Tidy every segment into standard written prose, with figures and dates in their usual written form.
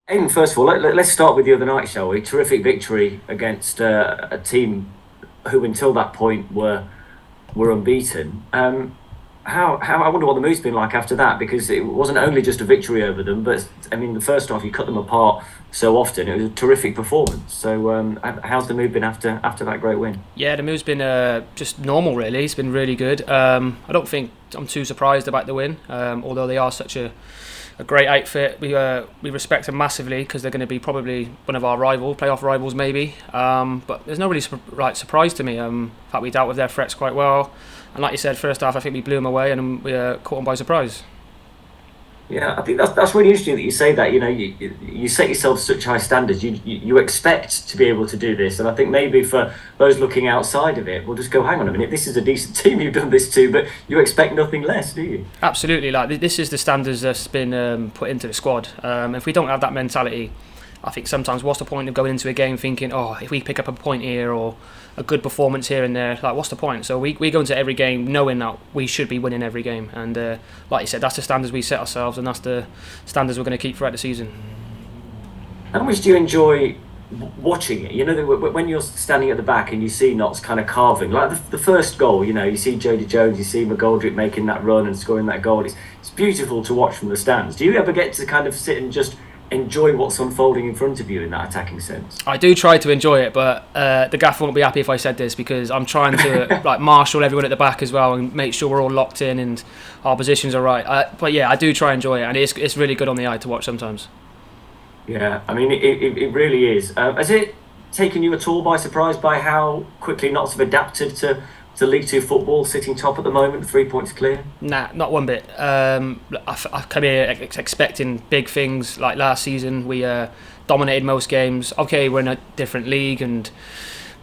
Aiden, first of all, let's start with the other night, shall we? Terrific victory against a team who, until that point, were unbeaten. How I wonder what the mood's been like after that, because it wasn't only just a victory over them, but I mean, the first half you cut them apart so often. It was a terrific performance. So, how's the mood been after that great win? Yeah, the move's been just normal, really. It's been really good. I don't think I'm too surprised about the win, although they are such a great outfit. We respect them massively because they're going to be probably one of our playoff rivals maybe. But there's no really surprise to me. In fact, we dealt with their threats quite well. And like you said, first half I think we blew them away and we caught them by surprise. Yeah, I think that's really interesting that you say that. You know, you set yourself such high standards. You expect to be able to do this, and I think maybe for those looking outside of it, we'll just go, hang on a minute, this is a decent team you've done this to, but you expect nothing less, do you? Absolutely, like this is the standards that's been put into the squad. If we don't have that mentality, I think sometimes what's the point of going into a game thinking, oh, if we pick up a point here or a good performance here and there, like what's the point? So we go into every game knowing that we should be winning every game, and like you said, that's the standards we set ourselves, and that's the standards we're going to keep throughout the season. How much do you enjoy watching it? You know, when you're standing at the back and you see Notts kind of carving, like the first goal, you know, you see Jody Jones, you see McGoldrick making that run and scoring that goal. It's beautiful to watch from the stands. Do you ever get to kind of sit and just enjoy what's unfolding in front of you in that attacking sense? I do try to enjoy it, but the gaffer won't be happy if I said this because I'm trying to like marshal everyone at the back as well and make sure we're all locked in and our positions are right. But yeah, I do try and enjoy it, and it's really good on the eye to watch sometimes. Yeah, I mean, it really is. Has it taken you at all by surprise by how quickly Notts have adapted to League Two football, sitting top at the moment, 3 points clear? Nah, not one bit. I've come here expecting big things. Like last season, we dominated most games. Okay, we're in a different league and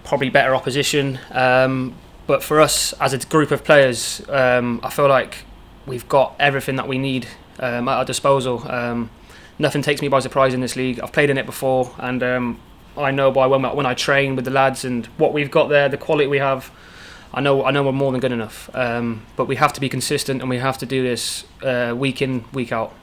probably better opposition. But for us, as a group of players, I feel like we've got everything that we need at our disposal. Nothing takes me by surprise in this league. I've played in it before, and I know by when I train with the lads and what we've got there, the quality we have. I know we're more than good enough, but we have to be consistent and we have to do this week in, week out.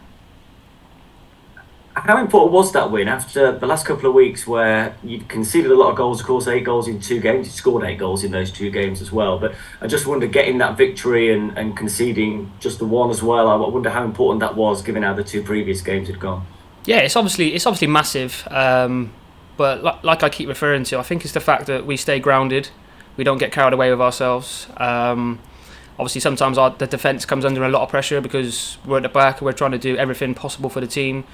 How important was that win after the last couple of weeks where you'd conceded a lot of goals, of course, 8 goals in 2 games, you scored 8 goals in those 2 games as well, but I just wonder, getting that victory and conceding just the one as well, I wonder how important that was given how the 2 previous games had gone. Yeah, it's obviously massive, but like I keep referring to, I think it's the fact that we stay grounded. We don't get carried away with ourselves. Obviously, sometimes the defence comes under a lot of pressure because we're at the back and we're trying to do everything possible for the team.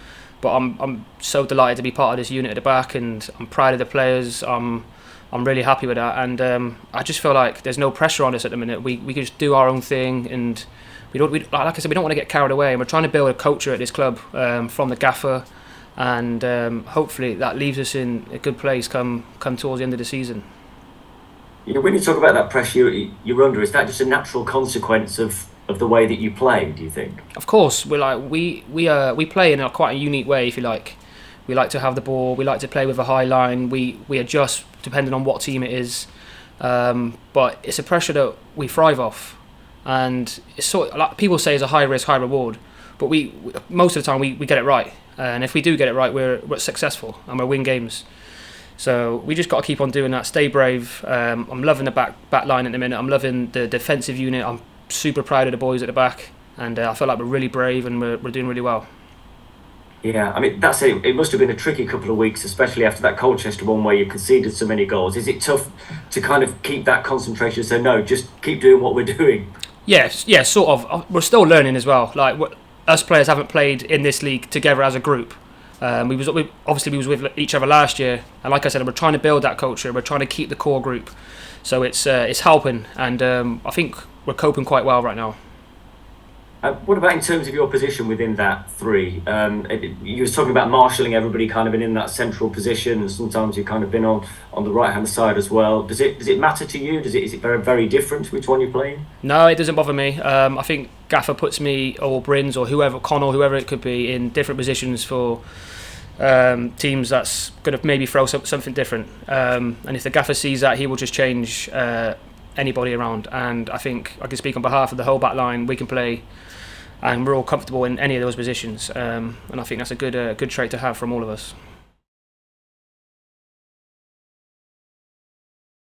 But I'm so delighted to be part of this unit at the back, and I'm proud of the players. I'm really happy with that, and I just feel like there's no pressure on us at the minute. We can just do our own thing, and like I said, we don't want to get carried away. And we're trying to build a culture at this club from the gaffer, and hopefully that leaves us in a good place come towards the end of the season. You know, when you talk about that pressure you're under, is that just a natural consequence of the way that you play, do you think? Of course, we play in quite a unique way, if you like. We like to have the ball. We like to play with a high line. We adjust depending on what team it is, but it's a pressure that we thrive off, and it's sort of, like people say, it's a high risk, high reward. But we most of the time we get it right, and if we do get it right, we're successful and we win games. So we just got to keep on doing that. Stay brave. I'm loving the back line at the minute. I'm loving the defensive unit. I'm super proud of the boys at the back, and I feel like we're really brave and we're doing really well. Yeah, I mean, that's it. It must have been a tricky couple of weeks, especially after that Colchester one where you conceded so many goals. Is it tough to kind of keep that concentration? So no, just keep doing what we're doing. Yes, yeah, sort of. We're still learning as well. Like us players haven't played in this league together as a group. We was with each other last year, and like I said, we're trying to build that culture. We're trying to keep the core group, so it's helping, and I think we're coping quite well right now. What about in terms of your position within that 3? You was talking about marshalling everybody kind of in that central position, and sometimes you've kind of been on the right hand side as well. Does it matter to you? Is it very, very different which one you're playing? No, it doesn't bother me. I think Gaffer puts me, or Brins, or whoever, Connell, whoever it could be, in different positions for teams that's going to maybe throw something different. And if the Gaffer sees that, he will just change anybody around. And I think I can speak on behalf of the whole back line. We can play and we're all comfortable in any of those positions. And I think that's a good trait to have from all of us.